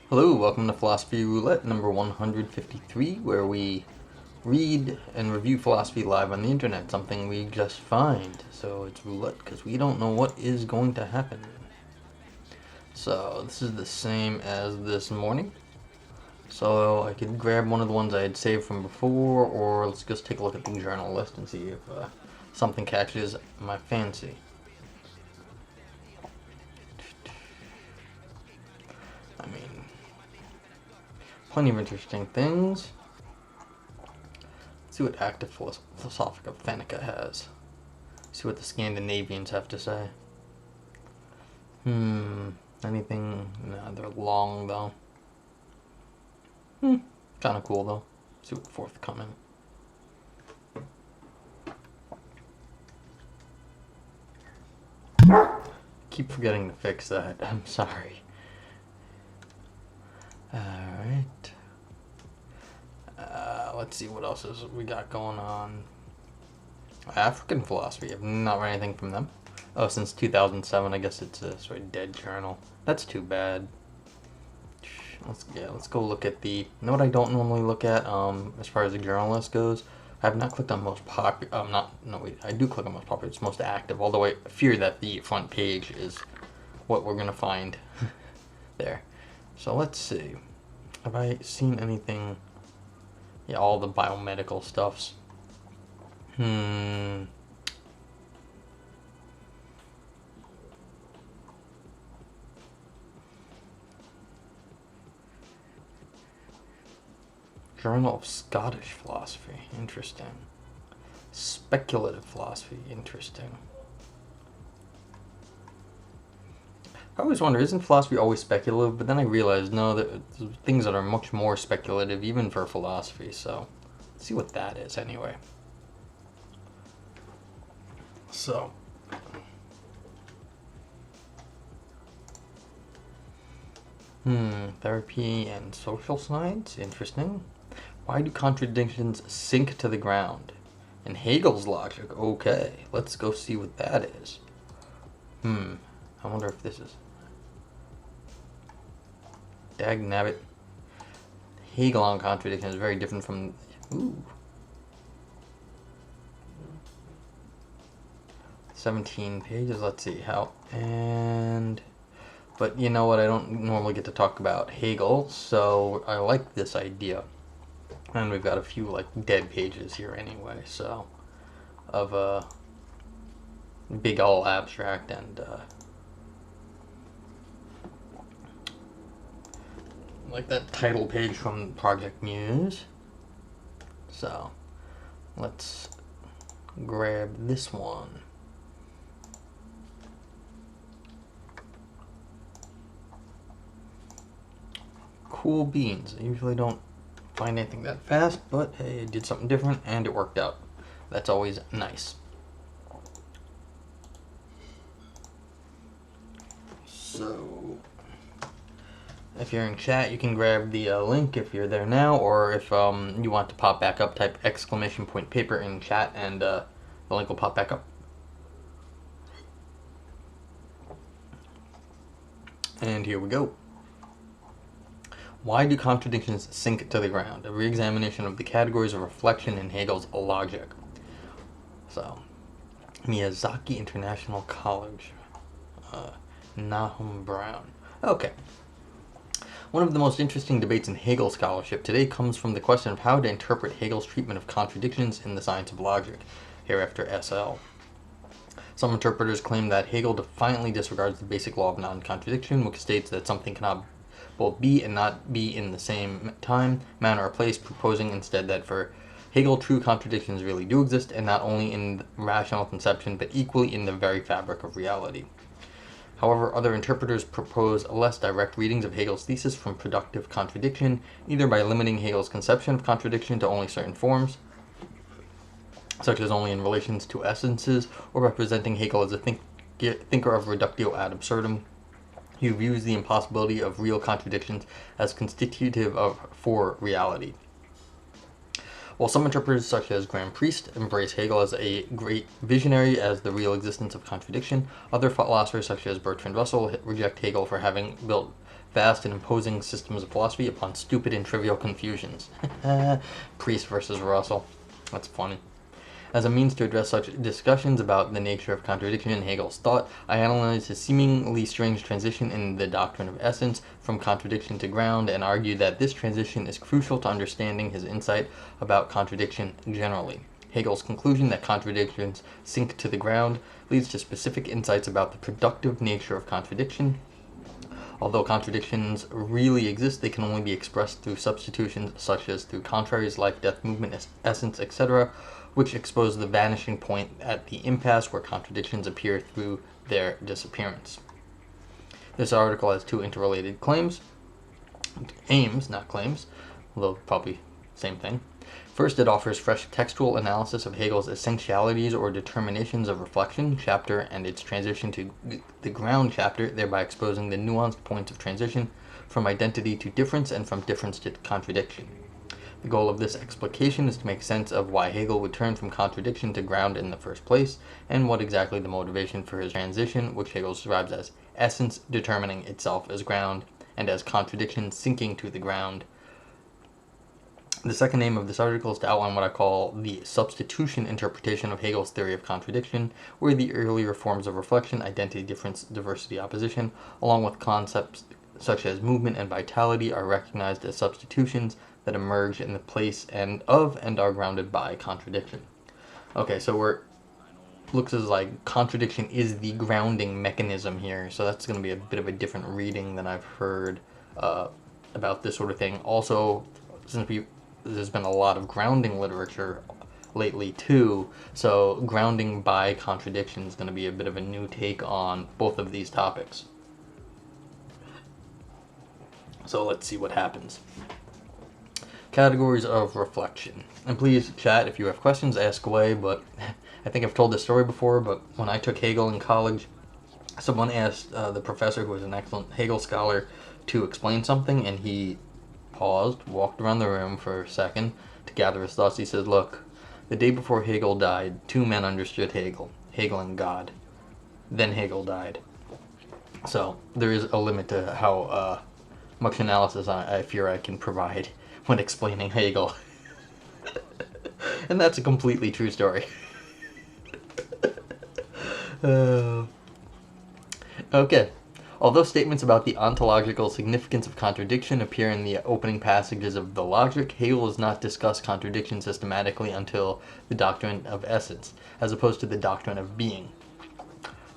Hello, welcome to Philosophy Roulette number 153, where we read and review philosophy live on the internet, something we just find. So it's roulette because we don't know what is going to happen. So this is the same as this morning. So I could grab one of the ones I had saved from before, or let's just take a look at the journal list and see if something catches my fancy. I mean, plenty of interesting things. Let's see what active Philosophica Fennica has. See what the Scandinavians have to say. Anything? No, they're long though. Kind of cool though. See what's forthcoming. Keep forgetting to fix that. I'm sorry. Alright. Let's see what else we got going on. African philosophy. I've not read anything from them. Oh, since 2007, I guess it's a sort of dead journal. That's too bad. Let's go look at the. You know what I don't normally look at as far as the journal list goes? I have not clicked on most popular. I do click on most popular. It's most active. Although I fear that the front page is what we're gonna find there. So let's see. Have I seen anything? Yeah, all the biomedical stuffs. Journal of Scottish Philosophy. Interesting. Speculative philosophy. Interesting. I always wonder, isn't philosophy always speculative? But then I realized, no, there's things that are much more speculative, even for philosophy. So, let's see what that is anyway. So, therapy and social science? Interesting. Why do contradictions sink to the ground? In Hegel's logic, okay. Let's go see what that is. I wonder if this is... Dagnabbit. Hegel on contradiction is very different from... 17 pages, let's see how... But you know what, I don't normally get to talk about Hegel, so I like this idea. And we've got a few like dead pages here anyway, so of a big all abstract and like that title page from Project Muse. So let's grab this one. Cool beans. I usually don't find anything that fast, but hey, I did something different and it worked out. That's always nice. So, if you're in chat, you can grab the link if you're there now, or if you want to pop back up, type exclamation point paper in chat and the link will pop back up. And here we go. Why do contradictions sink to the ground? A reexamination of the categories of reflection in Hegel's logic. So, Miyazaki International College. Nahum Brown. Okay. One of the most interesting debates in Hegel scholarship today comes from the question of how to interpret Hegel's treatment of contradictions in the science of logic, hereafter SL. Some interpreters claim that Hegel defiantly disregards the basic law of non-contradiction, which states that something cannot both be and not be in the same time, manner, or place, proposing instead that for Hegel, true contradictions really do exist, and not only in rational conception, but equally in the very fabric of reality. However, other interpreters propose less direct readings of Hegel's thesis from productive contradiction, either by limiting Hegel's conception of contradiction to only certain forms, such as only in relations to essences, or representing Hegel as a thinker of reductio ad absurdum, who views the impossibility of real contradictions as constitutive of for reality. While some interpreters, such as Graham Priest, embrace Hegel as a great visionary as the real existence of contradiction, other philosophers, such as Bertrand Russell, reject Hegel for having built vast and imposing systems of philosophy upon stupid and trivial confusions. Priest versus Russell. That's funny. As a means to address such discussions about the nature of contradiction in Hegel's thought, I analyzed his seemingly strange transition in the doctrine of essence from contradiction to ground, and argued that this transition is crucial to understanding his insight about contradiction generally. Hegel's conclusion that contradictions sink to the ground leads to specific insights about the productive nature of contradiction. Although contradictions really exist, they can only be expressed through substitutions such as through contraries, life, death, movement, essence, etc., which expose the vanishing point at the impasse where contradictions appear through their disappearance. This article has two interrelated aims, not claims, although probably same thing. First, it offers fresh textual analysis of Hegel's essentialities or determinations of reflection chapter and its transition to the ground chapter, thereby exposing the nuanced points of transition from identity to difference and from difference to contradiction. The goal of this explication is to make sense of why Hegel would turn from contradiction to ground in the first place, and what exactly the motivation for his transition, which Hegel describes as essence determining itself as ground, and as contradiction sinking to the ground. The second aim of this article is to outline what I call the substitution interpretation of Hegel's theory of contradiction, where the earlier forms of reflection, identity, difference, diversity, opposition, along with concepts such as movement and vitality, are recognized as substitutions that emerge in the place and are grounded by contradiction. Okay, so looks as like contradiction is the grounding mechanism here, so that's going to be a bit of a different reading than I've heard about this sort of thing. Also, since there's been a lot of grounding literature lately too, so grounding by contradiction is going to be a bit of a new take on both of these topics. So let's see what happens. Categories of reflection. And please chat if you have questions, ask away, but I think I've told this story before, but when I took Hegel in college, someone asked the professor, who was an excellent Hegel scholar, to explain something, and he paused, walked around the room for a second to gather his thoughts. He said, "Look, the day before Hegel died, two men understood Hegel and God. Then Hegel died." So there is a limit to how much analysis I fear I can provide when explaining Hegel. And that's a completely true story. Okay. Although statements about the ontological significance of contradiction appear in the opening passages of the Logic, Hegel does not discuss contradiction systematically until the doctrine of essence, as opposed to the doctrine of being,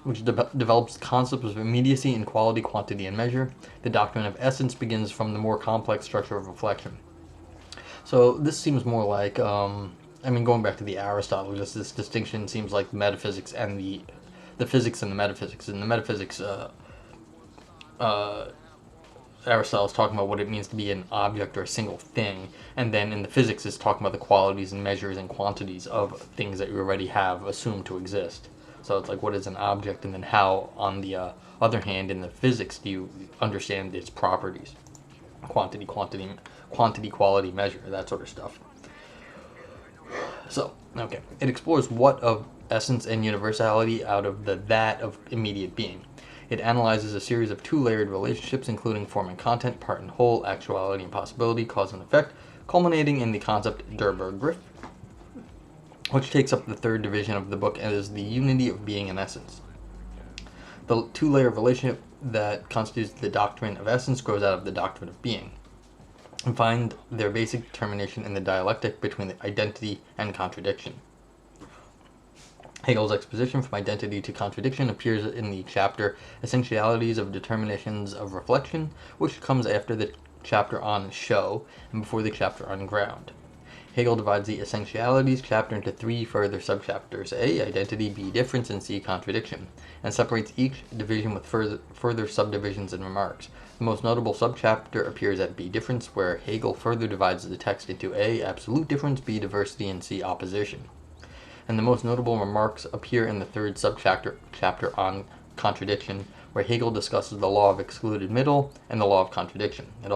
which develops concepts of immediacy in quality, quantity, and measure. The doctrine of essence begins from the more complex structure of reflection. So this seems more like, going back to the Aristotle, this distinction seems like metaphysics and the physics and the metaphysics. In the metaphysics, Aristotle is talking about what it means to be an object or a single thing, and then in the physics is talking about the qualities and measures and quantities of things that you already have assumed to exist. So it's like, what is an object, and then how, on the other hand, in the physics, do you understand its properties? Quantity, quality, measure, that sort of stuff. So, okay. It explores what of essence and universality out of that of immediate being. It analyzes a series of two-layered relationships, including form and content, part and whole, actuality and possibility, cause and effect, culminating in the concept Durberg-Griff, which takes up the third division of the book as the unity of being and essence. The two-layer relationship that constitutes the doctrine of essence grows out of the doctrine of being, and find their basic determination in the dialectic between the identity and contradiction. Hegel's exposition from identity to contradiction appears in the chapter Essentialities of Determinations of Reflection, which comes after the chapter on show and before the chapter on ground. Hegel divides the Essentialities chapter into three further subchapters: A, identity, B, difference, and C, contradiction, and separates each division with further subdivisions and remarks. The most notable subchapter appears at B, difference, where Hegel further divides the text into A, absolute difference, B, diversity, and C, opposition. And the most notable remarks appear in the third subchapter on contradiction, where Hegel discusses the law of excluded middle and the law of contradiction. It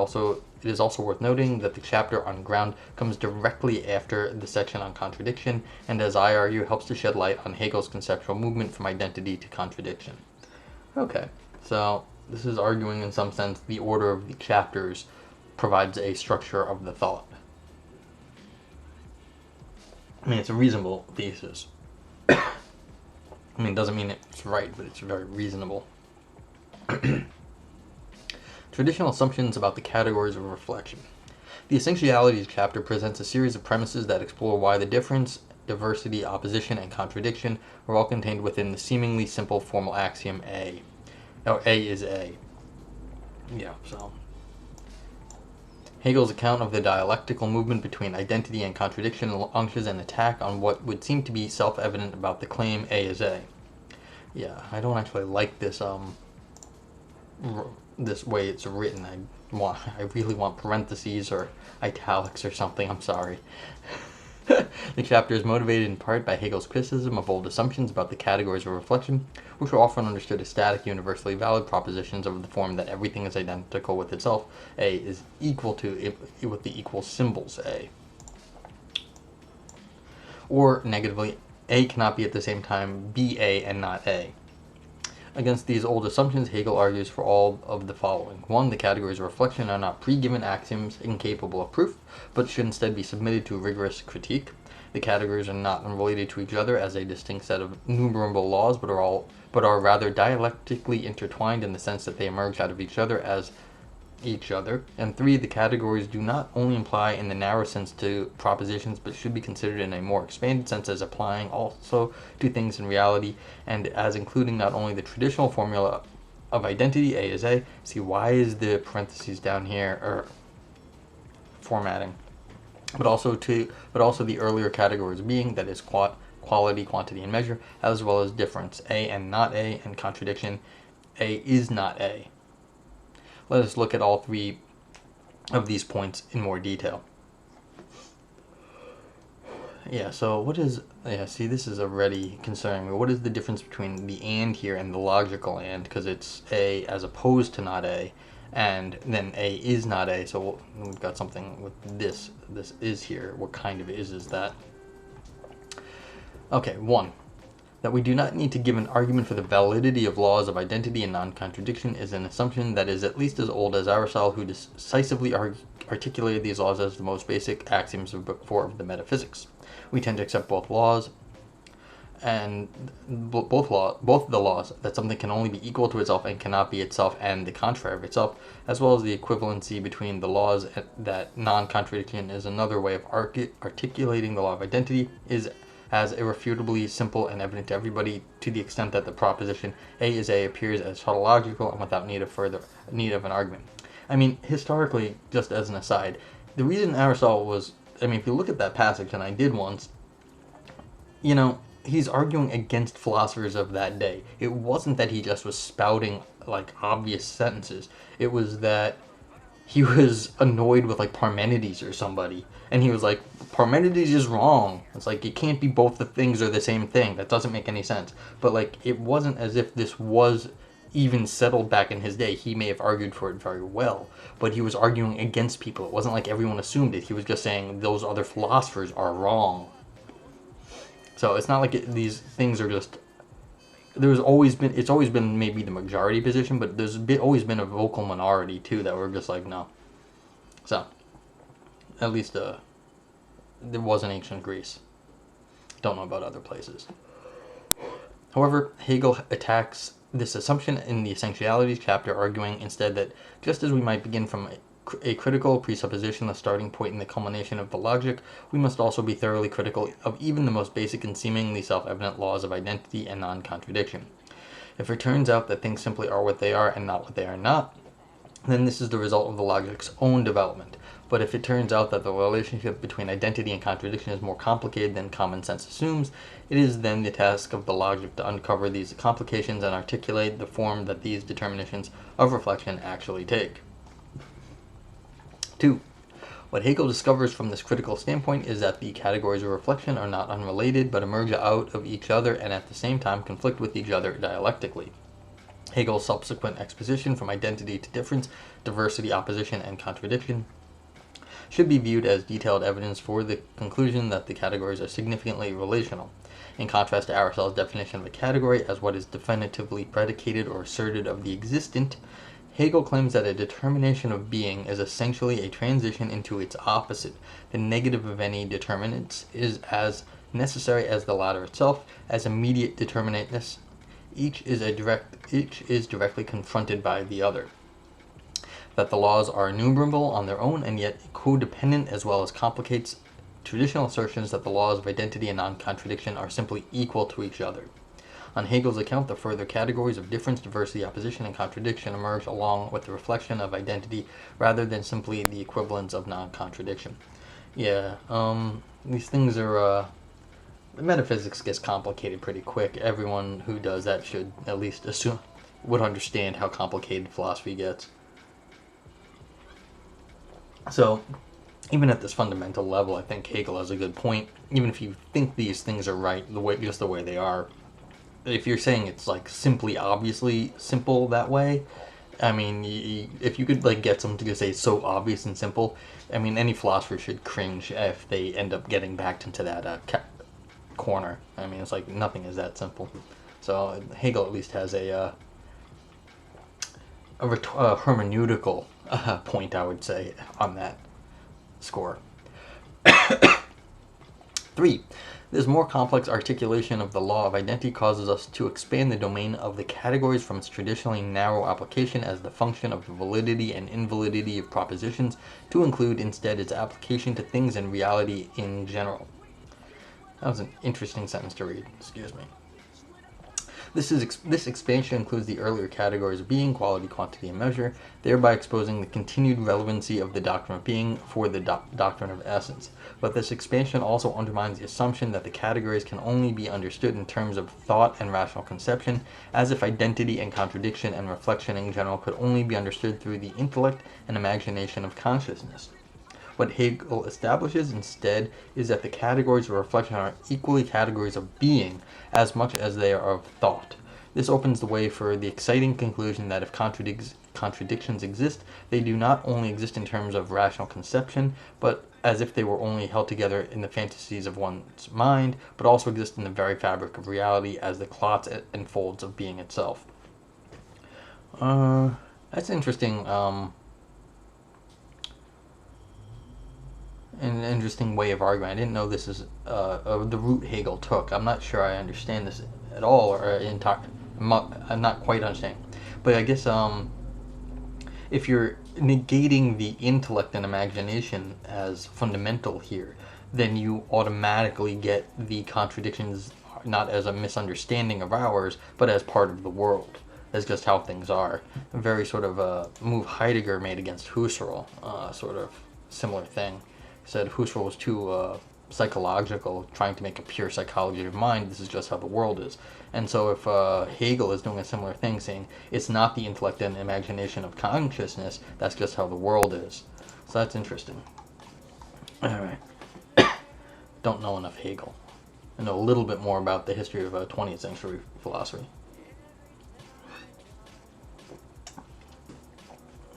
is also worth noting that the chapter on ground comes directly after the section on contradiction, and as I argue, helps to shed light on Hegel's conceptual movement from identity to contradiction. Okay, so this is arguing in some sense the order of the chapters provides a structure of the thought. I mean, it's a reasonable thesis. I mean, it doesn't mean it's right, but it's very reasonable. Traditional assumptions about the categories of reflection. The Essentialities chapter presents a series of premises that explore why the difference, diversity, opposition, and contradiction are all contained within the seemingly simple formal axiom A. Or A is A. Yeah, so Hegel's account of the dialectical movement between identity and contradiction launches an attack on what would seem to be self-evident about the claim A is A. Yeah, I don't actually like this this way it's written. I really want parentheses or italics or something. I'm sorry. The chapter is motivated in part by Hegel's criticism of old assumptions about the categories of reflection, which were often understood as static, universally valid propositions of the form that everything is identical with itself. A is equal to with the equal symbols A. Or, negatively, A cannot be at the same time be A and not A. Against these old assumptions, Hegel argues for all of the following. 1. The categories of reflection are not pre-given axioms incapable of proof, but should instead be submitted to rigorous critique. The categories are not unrelated to each other as a distinct set of numerable laws, but are rather dialectically intertwined in the sense that they emerge out of each other as each other. And 3. The categories do not only imply in the narrow sense to propositions, but should be considered in a more expanded sense as applying also to things in reality, and as including not only the traditional formula of identity, A is A. See, why is the parentheses down here, or formatting? But also the earlier categories being, that is, quality, quantity, and measure, as well as difference, A and not A, and contradiction, A is not A. Let us look at all three of these points in more detail. Yeah, so see, this is already concerning me. What is the difference between the and here and the logical and? Because it's A as opposed to not A, and then A is not A, so we've got something with this. This is here. What kind of is that? Okay, 1. That we do not need to give an argument for the validity of laws of identity and non-contradiction is an assumption that is at least as old as Aristotle, who decisively articulated these laws as the most basic axioms of Book 4 of the Metaphysics. We tend to accept both the laws that something can only be equal to itself and cannot be itself and the contrary of itself, as well as the equivalency between the laws that non-contradiction is another way of articulating the law of identity, is as irrefutably simple and evident to everybody, to the extent that the proposition A is A appears as tautological and without need of an argument. I mean, historically, just as an aside, the reason Aristotle was, if you look at that passage, and I did once, he's arguing against philosophers of that day. It wasn't that he just was spouting, obvious sentences. It was that he was annoyed with, Parmenides or somebody. And he was like, Parmenides is wrong. It's like, it can't be both the things are the same thing. That doesn't make any sense. But, it wasn't as if this was even settled back in his day. He may have argued for it very well, but he was arguing against people. It wasn't like everyone assumed it. He was just saying those other philosophers are wrong. So it's not like these things are just... it's always been maybe the majority position, but there's always been a vocal minority, too, that were just like, no. So, at least there was in ancient Greece. Don't know about other places. However, Hegel attacks this assumption in the Essentialities chapter, arguing instead that just as we might begin from a critical presupposition, the starting point and the culmination of the logic, we must also be thoroughly critical of even the most basic and seemingly self-evident laws of identity and non-contradiction. If it turns out that things simply are what they are and not what they are not, then this is the result of the logic's own development. But if it turns out that the relationship between identity and contradiction is more complicated than common sense assumes, it is then the task of the logic to uncover these complications and articulate the form that these determinations of reflection actually take. 2. What Hegel discovers from this critical standpoint is that the categories of reflection are not unrelated, but emerge out of each other and at the same time conflict with each other dialectically. Hegel's subsequent exposition from identity to difference, diversity, opposition, and contradiction should be viewed as detailed evidence for the conclusion that the categories are significantly relational. In contrast to Aristotle's definition of a category as what is definitively predicated or asserted of the existent, Hegel claims that a determination of being is essentially a transition into its opposite. The negative of any determinants is as necessary as the latter itself, as immediate determinateness. Each is directly confronted by the other. That the laws are enumerable on their own and yet codependent, as well as complicates traditional assertions that the laws of identity and non-contradiction are simply equal to each other. On Hegel's account, the further categories of difference, diversity, opposition, and contradiction emerge along with the reflection of identity rather than simply the equivalence of non-contradiction. Yeah, these things are, the metaphysics gets complicated pretty quick. Everyone who does that should at least would understand how complicated philosophy gets. So, even at this fundamental level, I think Hegel has a good point. Even if you think these things are right, just the way they are, if you're saying it's like simply obviously simple that way, I mean, if you could like get someone to say it's so obvious and simple, I mean, any philosopher should cringe if they end up getting backed into that corner. I mean, it's like nothing is that simple. So Hegel at least has a hermeneutical point, I would say, on that score. 3. This more complex articulation of the law of identity causes us to expand the domain of the categories from its traditionally narrow application as the function of the validity and invalidity of propositions to include instead its application to things and reality in general. That was an interesting sentence to read. Excuse me. This expansion includes the earlier categories of being, quality, quantity, and measure, thereby exposing the continued relevancy of the doctrine of being for the doctrine of essence. But this expansion also undermines the assumption that the categories can only be understood in terms of thought and rational conception, as if identity and contradiction and reflection in general could only be understood through the intellect and imagination of consciousness. What Hegel establishes instead is that the categories of reflection are equally categories of being as much as they are of thought. This opens the way for the exciting conclusion that if contradictions exist, they do not only exist in terms of rational conception, but as if they were only held together in the fantasies of one's mind, but also exist in the very fabric of reality as the clots and folds of being itself. That's interesting. An interesting way of arguing. I didn't know this is the route Hegel took. I'm not sure I understand this at all, or I'm not quite understanding. But I guess if you're negating the intellect and imagination as fundamental here, then you automatically get the contradictions not as a misunderstanding of ours, but as part of the world, as just how things are. A very sort of a move Heidegger made against Husserl, sort of similar thing. Said Husserl was too psychological, trying to make a pure psychology of mind. This is just how the world is. And so if Hegel is doing a similar thing, saying it's not the intellect and imagination of consciousness, that's just how the world is. So that's interesting. Alright. Don't know enough Hegel. I know a little bit more about the history of 20th century philosophy.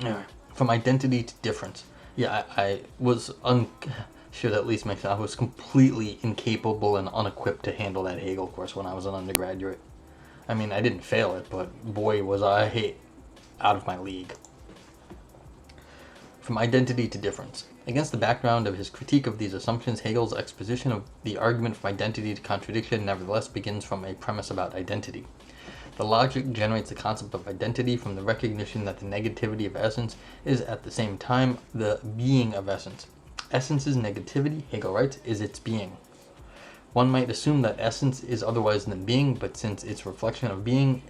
Alright. From identity to difference. Yeah, I was should at least mention I was completely incapable and unequipped to handle that Hegel course when I was an undergraduate. I mean, I didn't fail it, but boy was I out of my league. From identity to difference. Against the background of his critique of these assumptions, Hegel's exposition of the argument from identity to contradiction nevertheless begins from a premise about identity. The logic generates the concept of identity from the recognition that the negativity of essence is at the same time the being of essence. Essence's negativity, Hegel writes, is its being. One might assume that essence is otherwise than being, but since its reflection of being,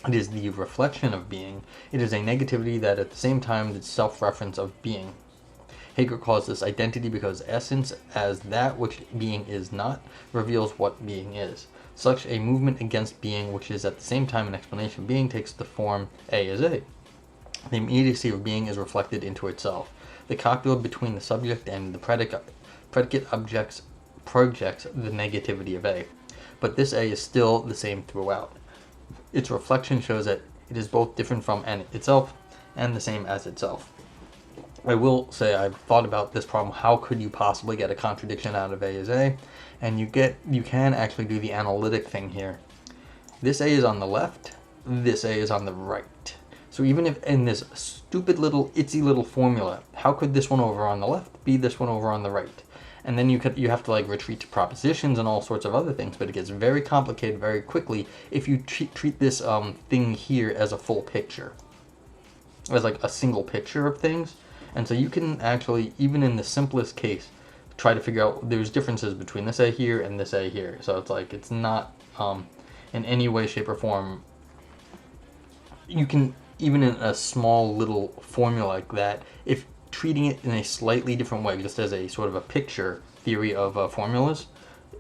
it is the reflection of being, it is a negativity that at the same time the self-reference of being. Hegel calls this identity because essence, as that which being is not, reveals what being is. Such a movement against being, which is at the same time an explanation of being, takes the form A is A. The immediacy of being is reflected into itself. The copula between the subject and the predicate objects projects the negativity of A. But this A is still the same throughout. Its reflection shows that It is both different from and itself and the same as itself. I will say I've thought about this problem. How could you possibly get a contradiction out of A is A? And you can actually do the analytic thing here. This A is on the left, this A is on the right. So even if in this stupid little itsy little formula, how could this one over on the left be this one over on the right? And then you have to like retreat to propositions and all sorts of other things, but it gets very complicated very quickly if you treat this thing here as a full picture, as like a single picture of things. And so you can actually, even in the simplest case, try to figure out there's differences between this A here and this A here. So it's like it's not in any way, shape, or form. You can, even in a small little formula like that, if treating it in a slightly different way, just as a sort of a picture theory of formulas,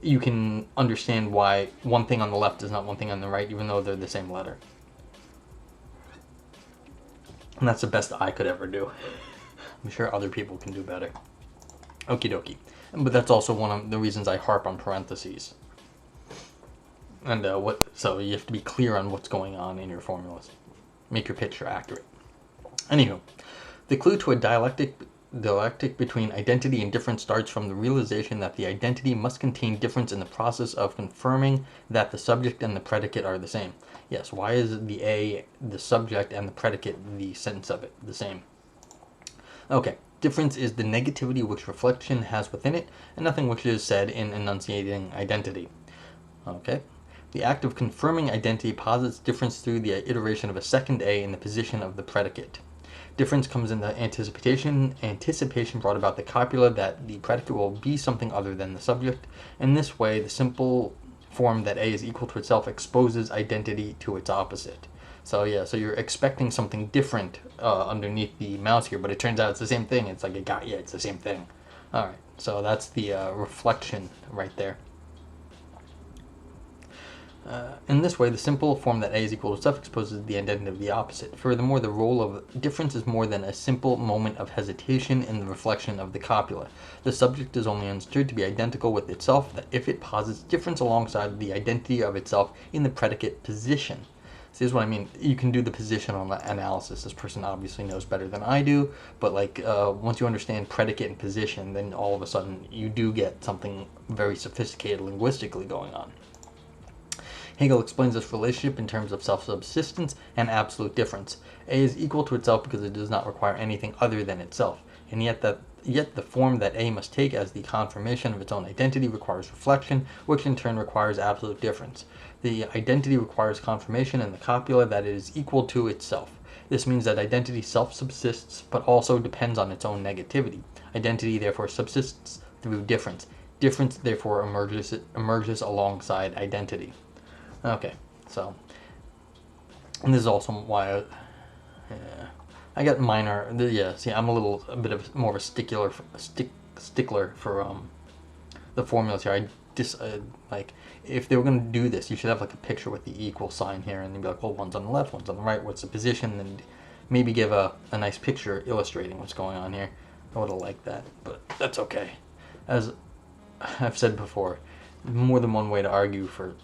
you can understand why one thing on the left is not one thing on the right, even though they're the same letter. And that's the best I could ever do. I'm sure other people can do better. Okie dokie. But that's also one of the reasons I harp on parentheses. And so you have to be clear on what's going on in your formulas. Make your picture accurate. Anywho, the clue to a dialectic between identity and difference starts from the realization that the identity must contain difference in the process of confirming that the subject and the predicate are the same. Yes, why is the A, the subject, and the predicate, the sentence of it, the same? Okay, difference is the negativity which reflection has within it, and nothing which is said in enunciating identity. Okay. The act of confirming identity posits difference through the iteration of a second A in the position of the predicate. Difference comes in the anticipation brought about the copula that the predicate will be something other than the subject. In this way, the simple form that A is equal to itself exposes identity to its opposite. So yeah, so you're expecting something different underneath the mouse here, but it turns out it's the same thing. It's like, it's the same thing. All right, so that's the reflection right there. In this way, the simple form that A is equal to itself exposes the identity of the opposite. Furthermore, the role of difference is more than a simple moment of hesitation in the reflection of the copula. The subject is only understood to be identical with itself that if it posits difference alongside the identity of itself in the predicate position. See, this is what I mean. You can do the positional analysis. This person obviously knows better than I do, but like once you understand predicate and position, then all of a sudden you do get something very sophisticated linguistically going on. Hegel explains this relationship in terms of self-subsistence and absolute difference. A is equal to itself because it does not require anything other than itself, and yet the form that A must take as the confirmation of its own identity requires reflection, which in turn requires absolute difference. The identity requires confirmation in the copula that it is equal to itself. This means that identity self-subsists, but also depends on its own negativity. Identity therefore subsists through difference. Difference therefore emerges alongside identity. Okay, so, and this is also why I got minor. See, I'm a bit of more of a stickler for the formulas here. Like, if they were going to do this, you should have like a picture with the equal sign here, and you'd be like, well, one's on the left, one's on the right, what's the position, and maybe give a nice picture illustrating what's going on here. I would have liked that, but that's okay. As I've said before, more than one way to argue for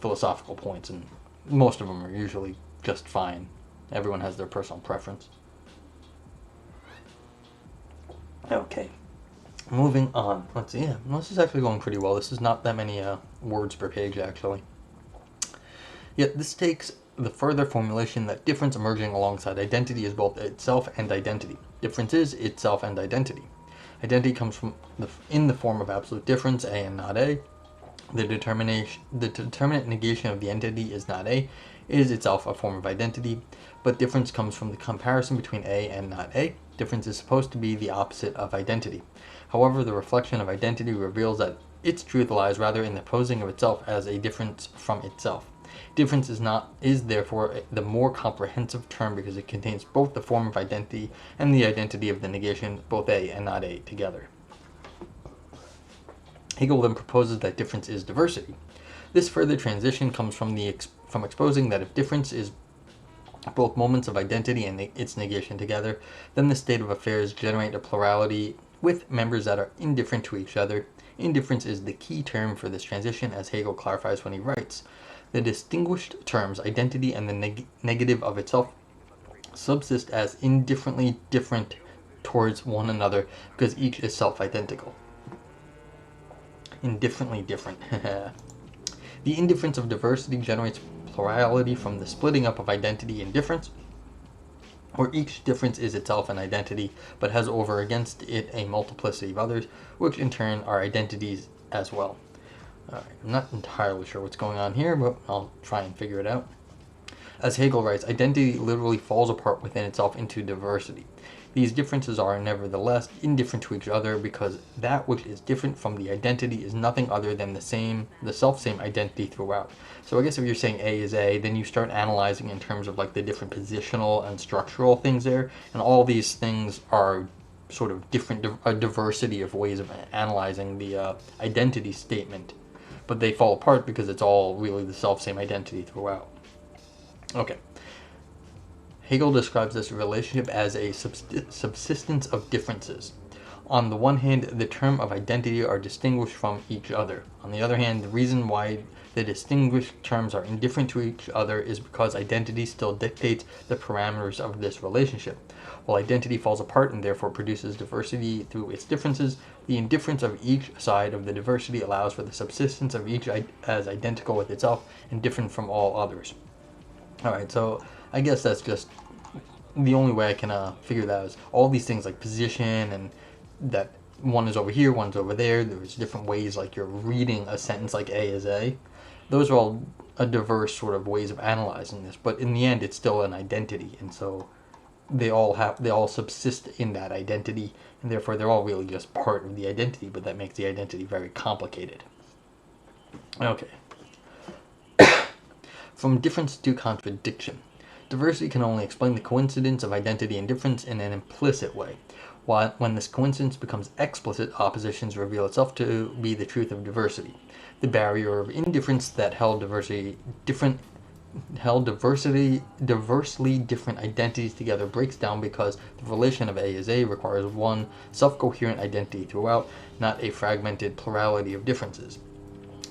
philosophical points, and most of them are usually just fine. Everyone has their personal preference. Okay, moving on. Let's see. Yeah, this is actually going pretty well. This is not that many words per page, actually. Yet this takes the further formulation that difference emerging alongside identity is both itself and identity. Difference is itself and identity. Identity comes from in the form of absolute difference, A and not A. The determinate negation of the entity is not A. It is itself a form of identity, but difference comes from the comparison between A and not A. Difference is supposed to be the opposite of identity. However, the reflection of identity reveals that its truth lies rather in the posing of itself as a difference from itself. Difference is therefore the more comprehensive term because it contains both the form of identity and the identity of the negation, both A and not A together. Hegel then proposes that difference is diversity. This further transition comes from exposing that if difference is both moments of identity and its negation together, then the state of affairs generate a plurality with members that are indifferent to each other. Indifference is the key term for this transition, as Hegel clarifies when he writes, The distinguished terms identity and the negative of itself subsist as indifferently different towards one another because each is self-identical. Indifferently different. The indifference of diversity generates plurality from the splitting up of identity and difference, where each difference is itself an identity, but has over against it a multiplicity of others, which in turn are identities as well. All right, I'm not entirely sure what's going on here, but I'll try and figure it out. As Hegel writes, identity literally falls apart within itself into diversity. These differences are nevertheless indifferent to each other because that which is different from the identity is nothing other than the self-same identity throughout. So I guess if you're saying A is A, then you start analyzing in terms of like the different positional and structural things there, and all these things are sort of different, a diversity of ways of analyzing the identity statement, but they fall apart because it's all really the self-same identity throughout. Okay. Hegel describes this relationship as a subsistence of differences. On the one hand, the term of identity are distinguished from each other. On the other hand, the reason why the distinguished terms are indifferent to each other is because identity still dictates the parameters of this relationship. While identity falls apart and therefore produces diversity through its differences, the indifference of each side of the diversity allows for the subsistence of each as identical with itself and different from all others. Alright, so I guess that's just the only way I can figure that is all these things like position and that one is over here, one's over there. There's different ways like you're reading a sentence like A is A. Those are all a diverse sort of ways of analyzing this, but in the end it's still an identity, and so they all subsist in that identity, and therefore they're all really just part of the identity, but that makes the identity very complicated. Okay. From difference to contradiction. Diversity can only explain the coincidence of identity and difference in an implicit way. When this coincidence becomes explicit, oppositions reveal itself to be the truth of diversity. The barrier of indifference that held diversely different identities together breaks down because the relation of A is A requires one self-coherent identity throughout, not a fragmented plurality of differences.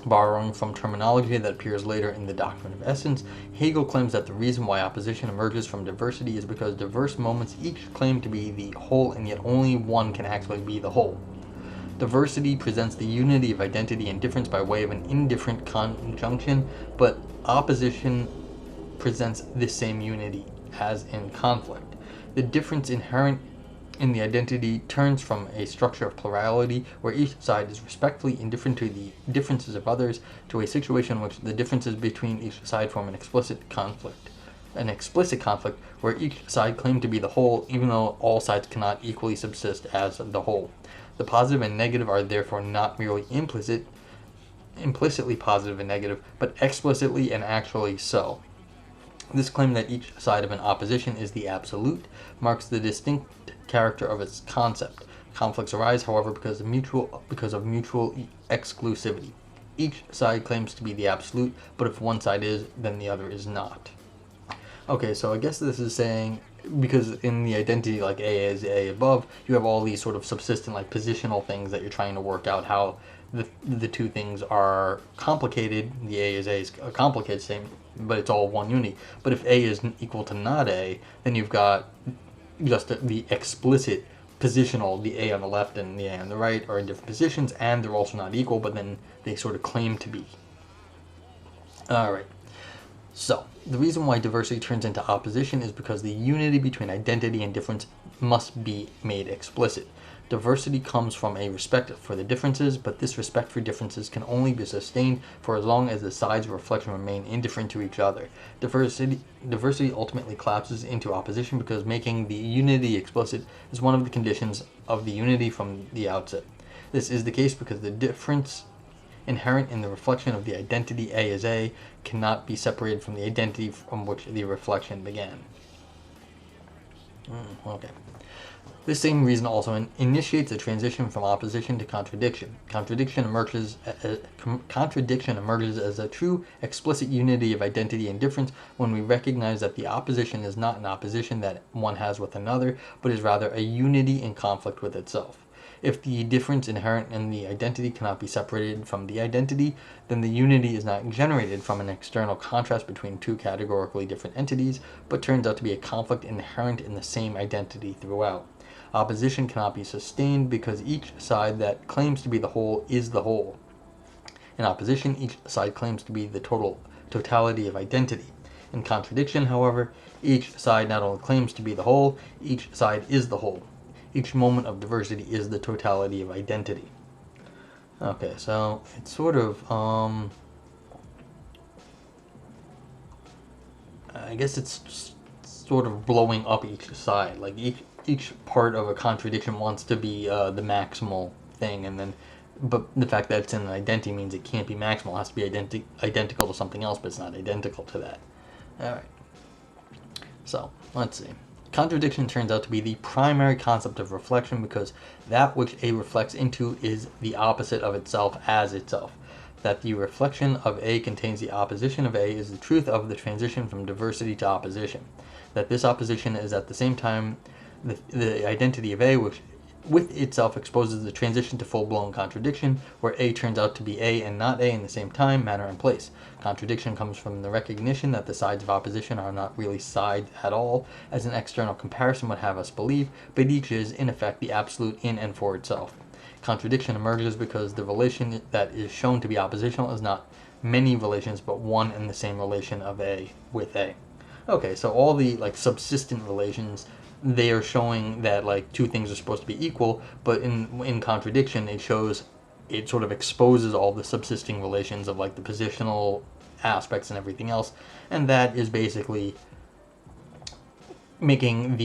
Borrowing from terminology that appears later in the Doctrine of Essence, Hegel claims that the reason why opposition emerges from diversity is because diverse moments each claim to be the whole, and yet only one can actually be the whole. Diversity presents the unity of identity and difference by way of an indifferent conjunction, but opposition presents this same unity as in conflict. The difference inherent in the identity turns from a structure of plurality where each side is respectfully indifferent to the differences of others to a situation in which the differences between each side form an explicit conflict. An explicit conflict where each side claims to be the whole even though all sides cannot equally subsist as the whole. The positive and negative are therefore not merely implicitly positive and negative, but explicitly and actually so. This claim that each side of an opposition is the absolute marks the distinct character of its concept. Conflicts arise, however, because of mutual exclusivity. Each side claims to be the absolute, but if one side is, then the other is not. Okay, so I guess this is saying, because in the identity like A is A above, you have all these sort of subsistent like positional things that you're trying to work out how the two things are complicated. The A is A is a complicated thing, but it's all one unity. But if A is equal to not A, then you've got just the explicit positional, the A on the left and the A on the right are in different positions, and they're also not equal, but then they sort of claim to be. Alright, so the reason why diversity turns into opposition is because the unity between identity and difference must be made explicit. Diversity comes from a respect for the differences, but this respect for differences can only be sustained for as long as the sides of reflection remain indifferent to each other. Diversity ultimately collapses into opposition because making the unity explicit is one of the conditions of the unity from the outset. This is the case because the difference inherent in the reflection of the identity A is A cannot be separated from the identity from which the reflection began. Okay. This same reason also initiates a transition from opposition to contradiction. Contradiction emerges as a true explicit unity of identity and difference when we recognize that the opposition is not an opposition that one has with another, but is rather a unity in conflict with itself. If the difference inherent in the identity cannot be separated from the identity, then the unity is not generated from an external contrast between two categorically different entities, but turns out to be a conflict inherent in the same identity throughout. Opposition cannot be sustained because each side that claims to be the whole is the whole. In opposition, each side claims to be the totality of identity. In contradiction, however, each side not only claims to be the whole, each side is the whole. Each moment of diversity is the totality of identity. Okay, so it's sort of, I guess it's just sort of blowing up each side. Like each part of a contradiction wants to be the maximal thing, and then, but the fact that it's in an identity means it can't be maximal. It has to be identical to something else, but it's not identical to that. All right. So let's see. Contradiction turns out to be the primary concept of reflection because that which A reflects into is the opposite of itself as itself. That the reflection of A contains the opposition of A is the truth of the transition from diversity to opposition. That this opposition is at the same time the identity of A, which with itself exposes the transition to full-blown contradiction, where A turns out to be A and not A in the same time, manner, and place. Contradiction comes from the recognition that the sides of opposition are not really sides at all, as an external comparison would have us believe, but each is, in effect, the absolute in and for itself. Contradiction emerges because the relation that is shown to be oppositional is not many relations, but one and the same relation of A with A. Okay, so all the subsistent relations, they are showing that two things are supposed to be equal, but in contradiction it sort of exposes all the subsisting relations of the positional aspects and everything else, and that is basically making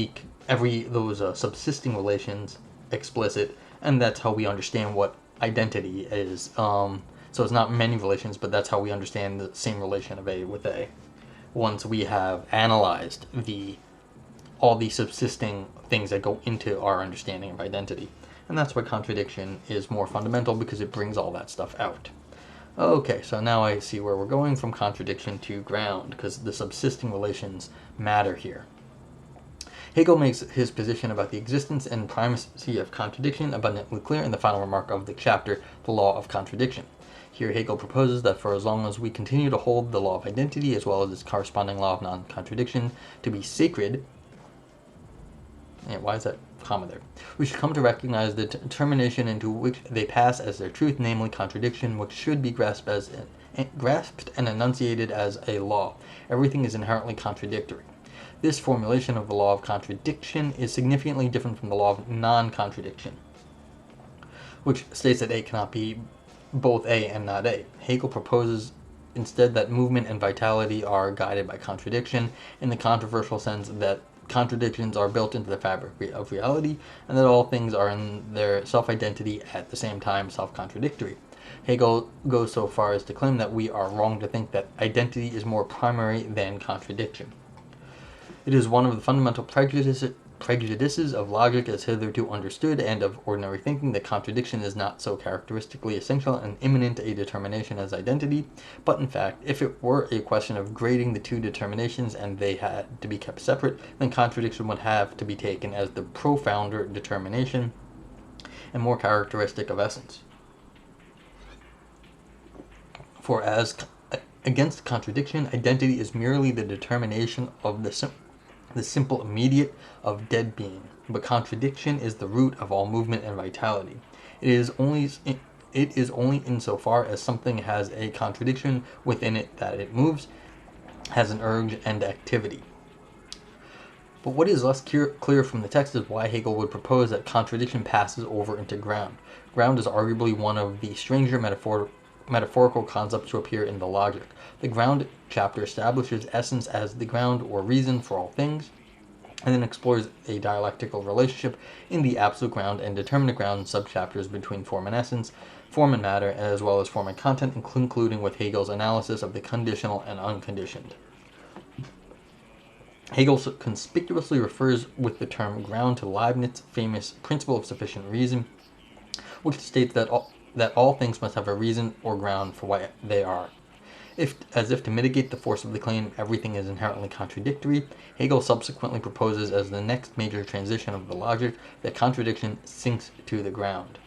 those subsisting relations explicit, and that's how we understand what identity is. So it's not many relations, but that's how we understand the same relation of A with A once we have analyzed all the subsisting things that go into our understanding of identity. And that's why contradiction is more fundamental, because it brings all that stuff out. Okay, so now I see where we're going from contradiction to ground, because the subsisting relations matter here. Hegel makes his position about the existence and primacy of contradiction abundantly clear in the final remark of the chapter, The Law of Contradiction. Here Hegel proposes that for as long as we continue to hold the law of identity, as well as its corresponding law of non-contradiction, to be sacred, why is that comma there? We should come to recognize the determination into which they pass as their truth, namely contradiction, which should be grasped and enunciated as a law. Everything is inherently contradictory. This formulation of the law of contradiction is significantly different from the law of non-contradiction, which states that A cannot be both A and not A. Hegel proposes instead that movement and vitality are guided by contradiction, in the controversial sense that contradictions are built into the fabric of reality, and that all things are in their self-identity at the same time self-contradictory. Hegel goes so far as to claim that we are wrong to think that identity is more primary than contradiction. It is one of the fundamental prejudices of logic as hitherto understood and of ordinary thinking that contradiction is not so characteristically essential and imminent a determination as identity, but in fact, if it were a question of grading the two determinations and they had to be kept separate, then contradiction would have to be taken as the profounder determination and more characteristic of essence. For as against contradiction, identity is merely the determination of the simple immediate of dead being, but contradiction is the root of all movement and vitality. It is only insofar as something has a contradiction within it that it moves, has an urge and activity. But what is less clear from the text is why Hegel would propose that contradiction passes over into ground. Ground is arguably one of the stranger metaphorical concepts to appear in the logic. The ground chapter establishes essence as the ground or reason for all things, and then explores a dialectical relationship in the absolute ground and determinate ground subchapters between form and essence, form and matter, as well as form and content, concluding with Hegel's analysis of the conditional and unconditioned. Hegel conspicuously refers with the term ground to Leibniz's famous principle of sufficient reason, which states that all things must have a reason or ground for why they are. As if to mitigate the force of the claim, everything is inherently contradictory, Hegel subsequently proposes as the next major transition of the logic that contradiction sinks to the ground.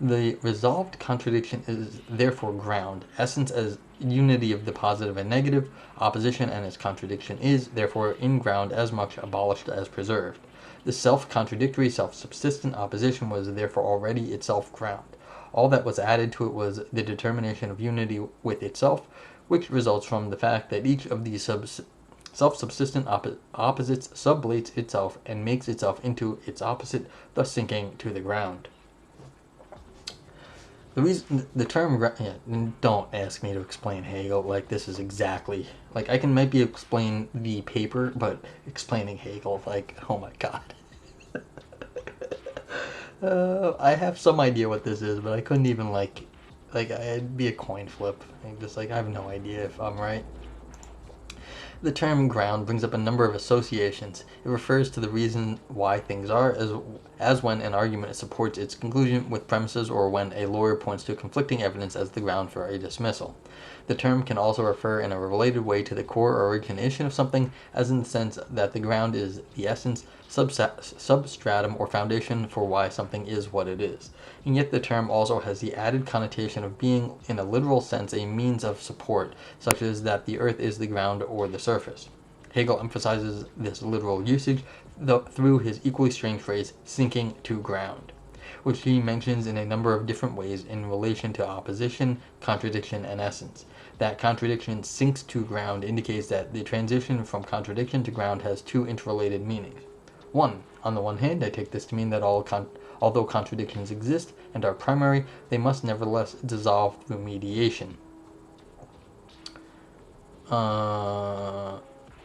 The resolved contradiction is therefore ground, essence as unity of the positive and negative, opposition and its contradiction is, therefore, in ground as much abolished as preserved. The self-contradictory, self-subsistent opposition was therefore already itself ground. All that was added to it was the determination of unity with itself, which results from the fact that each of these self-subsistent opposites sublates itself and makes itself into its opposite, thus sinking to the ground. The term, don't ask me to explain Hegel, like this is exactly, like I can maybe explain the paper, but explaining Hegel, like, oh my god. I have some idea what this is, but I couldn't even like it'd be a coin flip. I have no idea if I'm right. The term ground brings up a number of associations. It refers to the reason why things are, as when an argument supports its conclusion with premises or when a lawyer points to conflicting evidence as the ground for a dismissal. The term can also refer in a related way to the core or origination of something, as in the sense that the ground is the essence, substratum, or foundation for why something is what it is. And yet the term also has the added connotation of being, in a literal sense, a means of support, such as that the earth is the ground or the surface. Hegel emphasizes this literal usage through his equally strange phrase, sinking to ground, which he mentions in a number of different ways in relation to opposition, contradiction, and essence. That contradiction sinks to ground indicates that the transition from contradiction to ground has two interrelated meanings. One, on the one hand, I take this to mean that although contradictions exist and are primary, they must nevertheless dissolve through mediation. I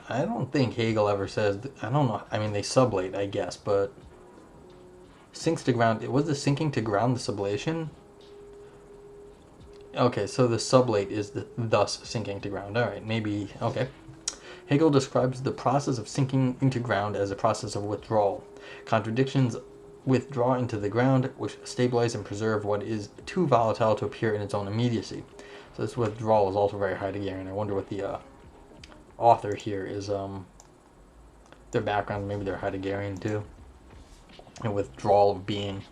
don't think Hegel ever says, I don't know, I mean they sublate, I guess, but sinks to ground, was the sinking to ground the sublation? Okay, so the sublate is thus sinking to ground. Alright, maybe, okay. Hegel describes the process of sinking into ground as a process of withdrawal. Contradictions withdraw into the ground, which stabilize and preserve what is too volatile to appear in its own immediacy. So this withdrawal is also very Heideggerian. I wonder what the author here is, their background, maybe they're Heideggerian too. A withdrawal of being.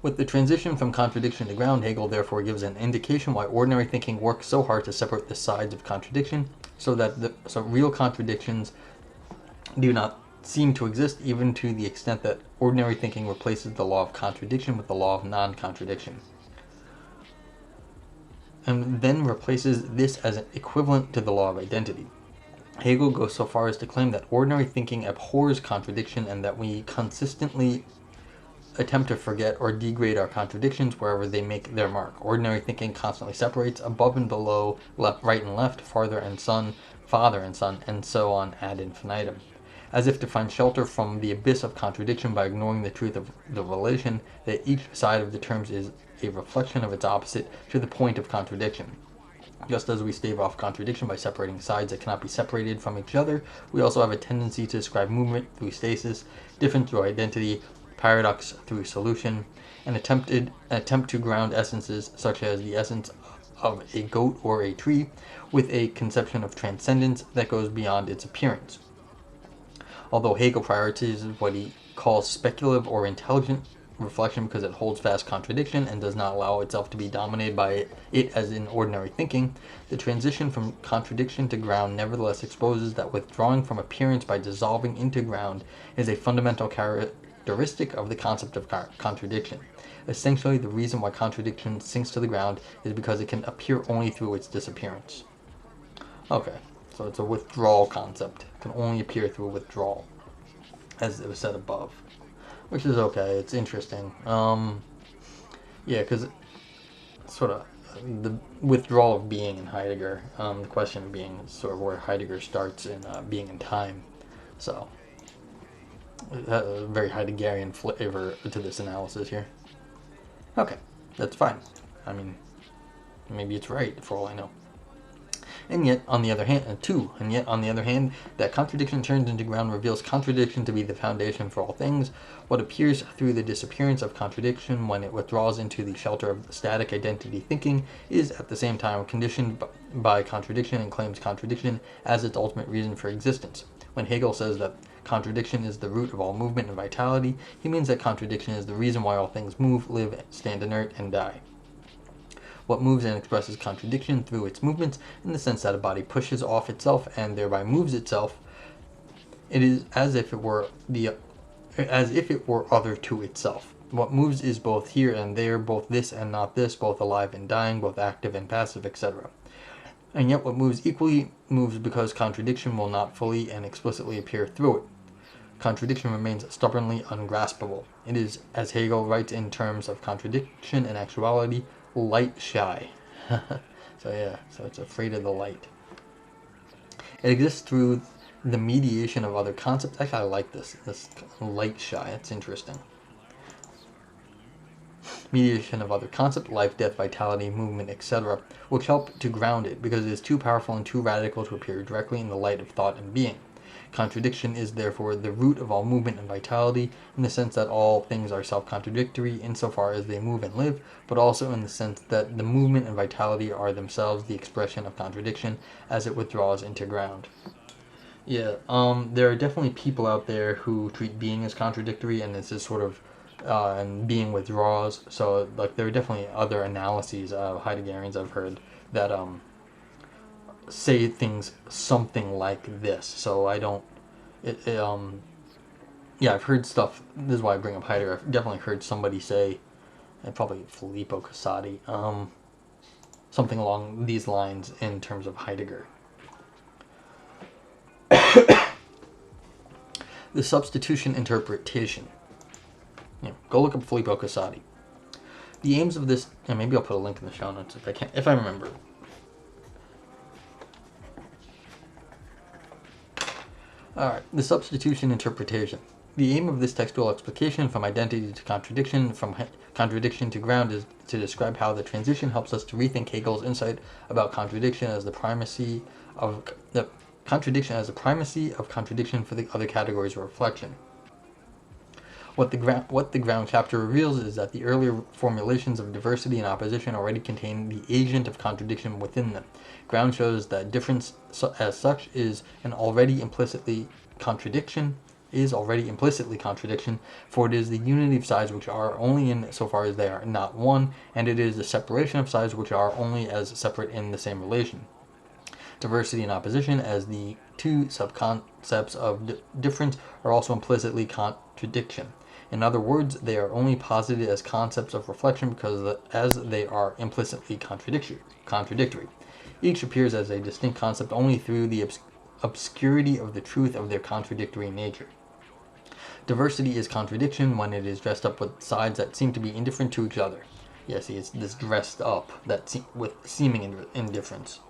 With the transition from contradiction to ground, Hegel therefore gives an indication why ordinary thinking works so hard to separate the sides of contradiction, so that real contradictions do not seem to exist, even to the extent that ordinary thinking replaces the law of contradiction with the law of non-contradiction, and then replaces this as an equivalent to the law of identity. Hegel goes so far as to claim that ordinary thinking abhors contradiction and that we consistently attempt to forget or degrade our contradictions wherever they make their mark. Ordinary thinking constantly separates above and below, left, right and left, father and son, and so on ad infinitum, as if to find shelter from the abyss of contradiction by ignoring the truth of the relation that each side of the terms is a reflection of its opposite to the point of contradiction. Just as we stave off contradiction by separating sides that cannot be separated from each other, we also have a tendency to describe movement through stasis, difference through identity, paradox through solution, an attempt to ground essences such as the essence of a goat or a tree with a conception of transcendence that goes beyond its appearance. Although Hegel prioritizes what he calls speculative or intelligent reflection because it holds fast contradiction and does not allow itself to be dominated by it as in ordinary thinking, the transition from contradiction to ground nevertheless exposes that withdrawing from appearance by dissolving into ground is a fundamental characteristic of the concept of contradiction. Essentially, the reason why contradiction sinks to the ground is because it can appear only through its disappearance. Okay, so it's a withdrawal concept. It can only appear through withdrawal, as it was said above. Which is okay, it's interesting. Yeah, because sort of the withdrawal of being in Heidegger, the question of being is sort of where Heidegger starts in being in time. So, a very Heideggerian flavor to this analysis here. Okay, that's fine. I mean, maybe it's right for all I know. And yet, on the other hand, that contradiction turned into ground reveals contradiction to be the foundation for all things. What appears through the disappearance of contradiction when it withdraws into the shelter of static identity thinking is at the same time conditioned by contradiction and claims contradiction as its ultimate reason for existence. When Hegel says that contradiction is the root of all movement and vitality, he means that contradiction is the reason why all things move, live, stand inert, and die. What moves and expresses contradiction through its movements, in the sense that a body pushes off itself and thereby moves itself, it is as if it were other to itself. What moves is both here and there, both this and not this, both alive and dying, both active and passive, etc. And yet what moves equally moves because contradiction will not fully and explicitly appear through it. Contradiction remains stubbornly ungraspable. It is, as Hegel writes in terms of contradiction and actuality, light shy. So it's afraid of the light. It exists through the mediation of other concepts. Actually, I like this light shy. It's interesting. Mediation of other concepts, life, death, vitality, movement, etc., which help to ground it because it is too powerful and too radical to appear directly in the light of thought and being. Contradiction is therefore the root of all movement and vitality, in the sense that all things are self-contradictory insofar as they move and live, but also in the sense that the movement and vitality are themselves the expression of contradiction as it withdraws into ground. Yeah, there are definitely people out there who treat being as contradictory, and this is sort of, and being withdraws. So, like, there are definitely other analyses of Heideggerians I've heard that, say things something like this. So I don't, I've heard stuff, this is why I bring up Heidegger. I've definitely heard somebody say, and probably Filippo Casati, something along these lines in terms of Heidegger. The substitution interpretation. Go look up Filippo Casati. The aims of this, and maybe I'll put a link in the show notes if I remember. Alright, the substitution interpretation. The aim of this textual explication from identity to contradiction, from contradiction to ground, is to describe how the transition helps us to rethink Hegel's insight about contradiction as the primacy of contradiction for the other categories of reflection. What the ground chapter reveals is that the earlier formulations of diversity and opposition already contain the agent of contradiction within them. Ground shows that difference as such is already implicitly contradiction, for it is the unity of sides which are only in so far as they are not one, and it is the separation of sides which are only as separate in the same relation. Diversity and opposition, as the two subconcepts of difference, are also implicitly contradiction. In other words, they are only posited as concepts of reflection because as they are implicitly contradictory. Each appears as a distinct concept only through the obscurity of the truth of their contradictory nature. Diversity is contradiction when it is dressed up with sides that seem to be indifferent to each other. Yes, it's this dressed up with seeming indifference.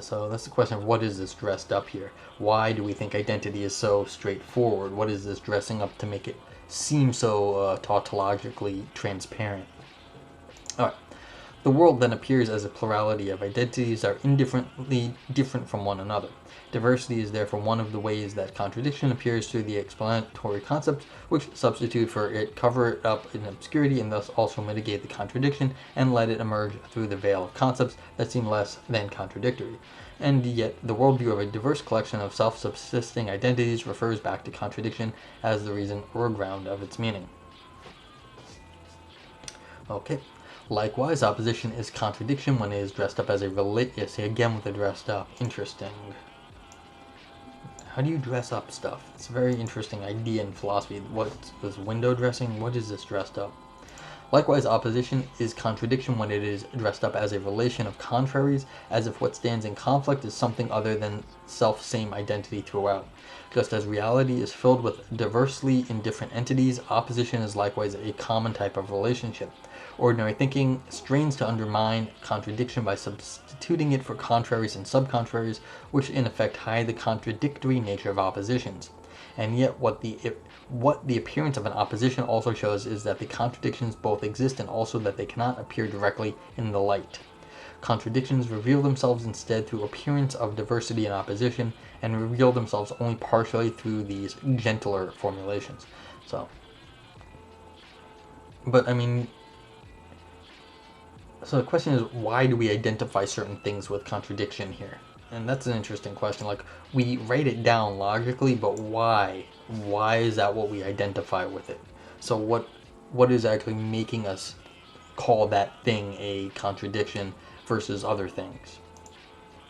So that's the question of what is this dressed up here? Why do we think identity is so straightforward? What is this dressing up to make it seem so tautologically transparent? Alright. The world then appears as a plurality of identities that are indifferently different from one another. Diversity is therefore one of the ways that contradiction appears through the explanatory concepts, which substitute for it, cover it up in obscurity, and thus also mitigate the contradiction and let it emerge through the veil of concepts that seem less than contradictory. And yet, the worldview of a diverse collection of self-subsisting identities refers back to contradiction as the reason or ground of its meaning. Okay. Likewise, opposition is contradiction when it is dressed up as a relation. See, again with the dressed up. Interesting. How do you dress up stuff? It's a very interesting idea in philosophy. What is window dressing? What is this dressed up? Likewise, opposition is contradiction when it is dressed up as a relation of contraries, as if what stands in conflict is something other than self-same identity throughout. Just as reality is filled with diversely indifferent entities, opposition is likewise a common type of relationship. Ordinary thinking strains to undermine contradiction by substituting it for contraries and subcontraries, which in effect hide the contradictory nature of oppositions. And yet what the appearance of an opposition also shows is that the contradictions both exist and also that they cannot appear directly in the light. Contradictions reveal themselves instead through appearance of diversity and opposition, and reveal themselves only partially through these gentler formulations. So, but I mean, so the question is, why do we identify certain things with contradiction here? And that's an interesting question. Like, we write it down logically, but why? Why is that what we identify with it? So what is actually making us call that thing a contradiction versus other things?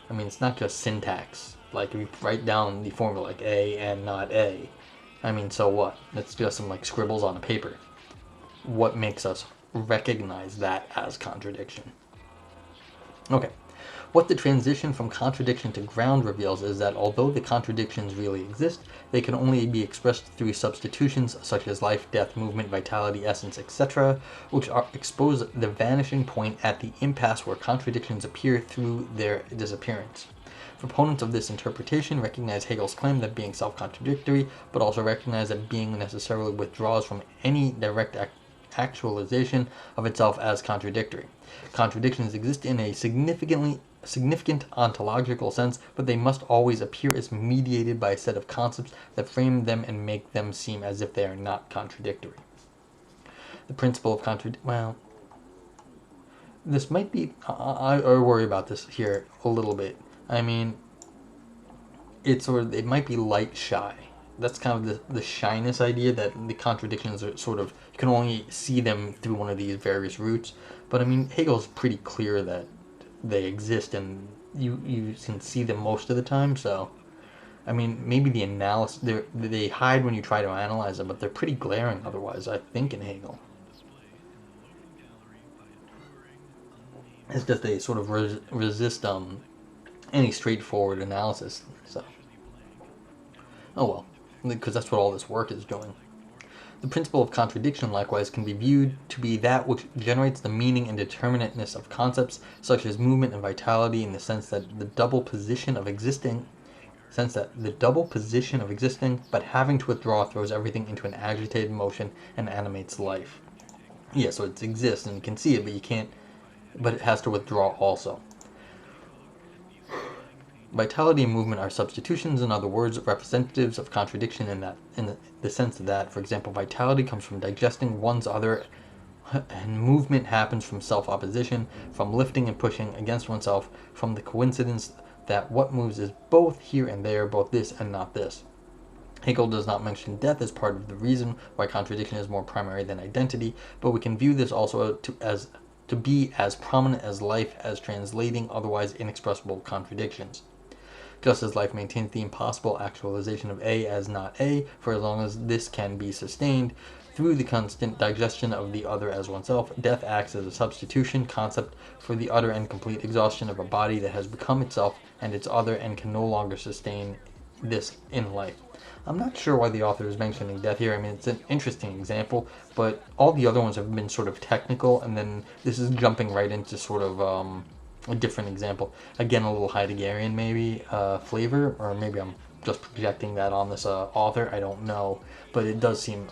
I mean, it's not just syntax. Like, if you write down the formula like A and not A, I mean, so what? It's just some like scribbles on a paper. What makes us recognize that as contradiction? Okay. What the transition from contradiction to ground reveals is that although the contradictions really exist, they can only be expressed through substitutions such as life, death, movement, vitality, essence, etc., which expose the vanishing point at the impasse where contradictions appear through their disappearance. Proponents of this interpretation recognize Hegel's claim that being self-contradictory, but also recognize that being necessarily withdraws from any direct actualization of itself as contradictory. Contradictions exist in a significant ontological sense, but they must always appear as mediated by a set of concepts that frame them and make them seem as if they are not contradictory. The principle of well, this might be, I worry about this here a little bit. I mean, it might be light shy. That's kind of the shyness idea, that the contradictions are sort of, you can only see them through one of these various routes. But I mean, Hegel's pretty clear that they exist and you can see them most of the time. So, I mean, maybe the analysis, they hide when you try to analyze them, but they're pretty glaring otherwise, I think, in Hegel. It's just they sort of resist any straightforward analysis. So, oh well, because that's what all this work is doing. The principle of contradiction, likewise, can be viewed to be that which generates the meaning and determinateness of concepts, such as movement and vitality, in the sense that the double position of existing, but having to withdraw, throws everything into an agitated motion and animates life. Yeah, so it exists and you can see it, but you can't. But it has to withdraw also. Vitality and movement are substitutions, in other words, representatives of contradiction in the sense that, for example, vitality comes from digesting one's other, and movement happens from self-opposition, from lifting and pushing against oneself, from the coincidence that what moves is both here and there, both this and not this. Hegel does not mention death as part of the reason why contradiction is more primary than identity, but we can view this also to be as prominent as life, as translating otherwise inexpressible contradictions. Just as life maintains the impossible actualization of A as not A, for as long as this can be sustained through the constant digestion of the other as oneself, death acts as a substitution concept for the utter and complete exhaustion of a body that has become itself and its other and can no longer sustain this in life. I'm not sure why the author is mentioning death here. I mean, it's an interesting example, but all the other ones have been sort of technical, and then this is jumping right into sort of a different example. Again, a little Heideggerian maybe flavor, or maybe I'm just projecting that on this author. I don't know, but it does seem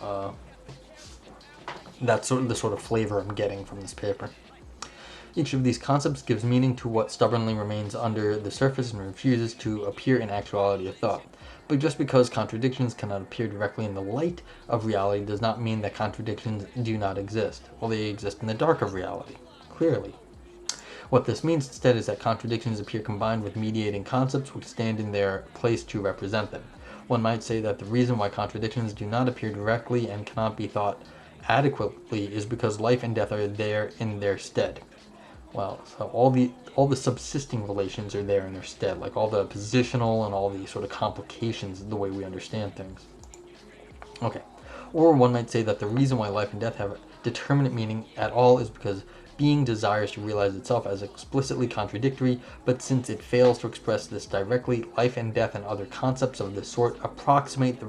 that's the sort of flavor I'm getting from this paper. Each of these concepts gives meaning to what stubbornly remains under the surface and refuses to appear in actuality of thought. But just because contradictions cannot appear directly in the light of reality does not mean that contradictions do not exist. Well, they exist in the dark of reality, clearly. What this means instead is that contradictions appear combined with mediating concepts which stand in their place to represent them. One might say that the reason why contradictions do not appear directly and cannot be thought adequately is because life and death are there in their stead. Well, so all the subsisting relations are there in their stead, like all the positional and all the sort of complications of the way we understand things. Okay. Or one might say that the reason why life and death have a determinate meaning at all is because being desires to realize itself as explicitly contradictory, but since it fails to express this directly, life and death and other concepts of this sort approximate the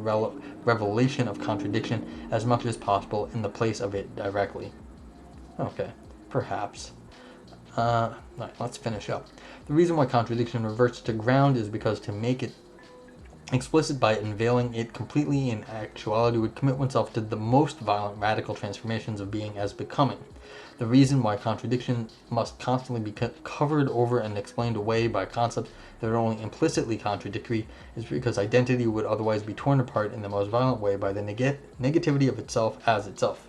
revelation of contradiction as much as possible in the place of it directly. Okay, perhaps. Right, let's finish up. The reason why contradiction reverts to ground is because to make it explicit by unveiling it completely, in actuality would commit oneself to the most violent radical transformations of being as becoming. The reason why contradiction must constantly be covered over and explained away by concepts that are only implicitly contradictory is because identity would otherwise be torn apart in the most violent way by the negativity of itself as itself.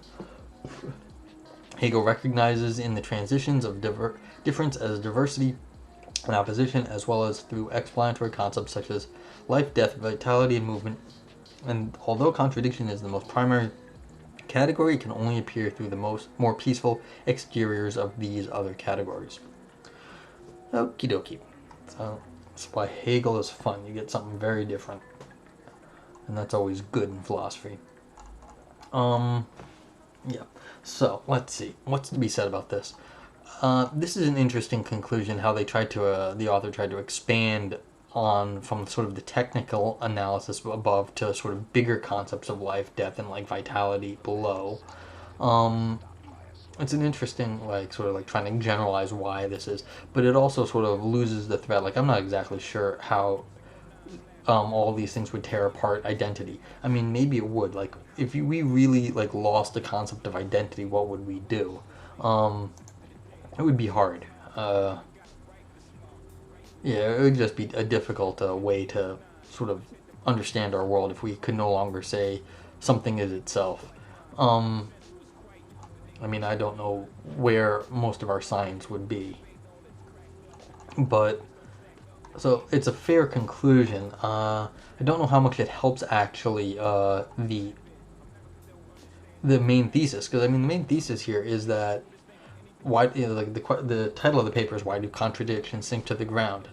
Hegel recognizes in the transitions of difference as diversity and opposition, as well as through explanatory concepts such as life, death, vitality, and movement. And although contradiction is the most primary category, it can only appear through the more peaceful exteriors of these other categories. Okie dokie. So that's why Hegel is fun. You get something very different, and that's always good in philosophy. Yeah. So let's see what's to be said about this. This is an interesting conclusion. How they tried to, the author tried to expand on from sort of the technical analysis above to sort of bigger concepts of life, death, and like vitality below. It's an interesting, like, sort of like trying to generalize why this is, but it also sort of loses the thread. Like, I'm not exactly sure how all these things would tear apart identity. I mean, maybe it would. Like, if we really like lost the concept of identity, what would we do? It would be hard. Yeah, it would just be a difficult way to sort of understand our world if we could no longer say something is itself. I mean, I don't know where most of our science would be, but so it's a fair conclusion. I don't know how much it helps actually the main thesis, because I mean the main thesis here is that why, you know, like the title of the paper is why do contradictions sink to ground?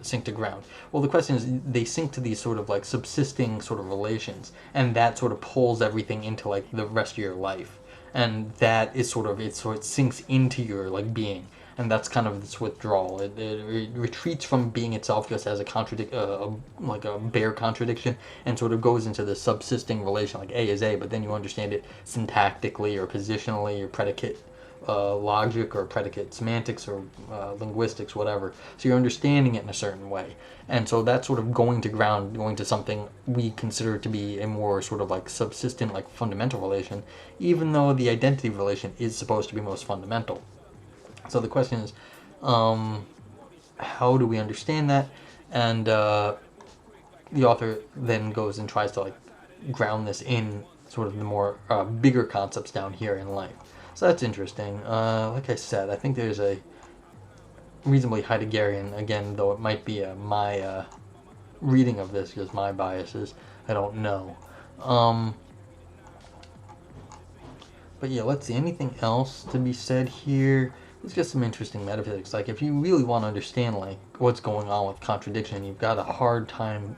Well, the question is they sink to these sort of like subsisting sort of relations, and that sort of pulls everything into like the rest of your life, and that is sort of it sinks into your like being, and that's kind of this withdrawal. It retreats from being itself just as a like a bare contradiction, and sort of goes into the subsisting relation, like A is A, but then you understand it syntactically or positionally or predicate logic or predicate semantics or linguistics, whatever. So you're understanding it in a certain way. And so that's sort of going to ground, going to something we consider to be a more sort of like subsistent, like fundamental relation, even though the identity relation is supposed to be most fundamental. So the question is, how do we understand that? And the author then goes and tries to like ground this in sort of the more bigger concepts down here in life. So that's interesting. Like I said, I think there's a reasonably Heideggerian, again, though it might be my reading of this, because my biases, I don't know. But yeah, let's see, anything else to be said here? It's just some interesting metaphysics. Like, if you really want to understand, like, what's going on with contradiction, you've got a hard time.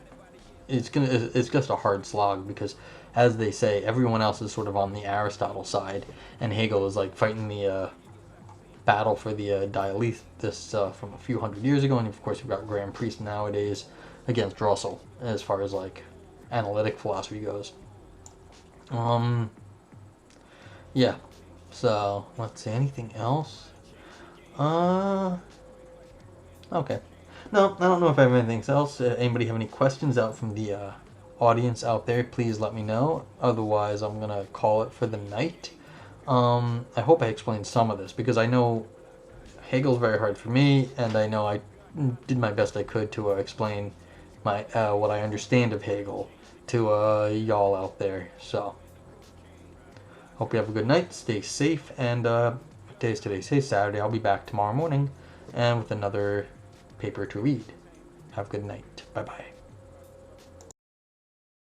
It's just a hard slog, because as they say, everyone else is sort of on the Aristotle side, and Hegel is like fighting the battle for the dialectus from a few hundred years ago, and of course you've got Graham Priest nowadays against Russell as far as like analytic philosophy goes. Yeah. So let's see, anything else? Okay. No, I don't know if I have anything else. Anybody have any questions out from the audience out there? Please let me know. Otherwise, I'm gonna call it for the night. I hope I explained some of this, because I know Hegel's very hard for me, and I know I did my best I could to explain my what I understand of Hegel to y'all out there. So, hope you have a good night. Stay safe, and what day is today? Today's Saturday. I'll be back tomorrow morning, and with another paper to read. Have a good night. Bye bye.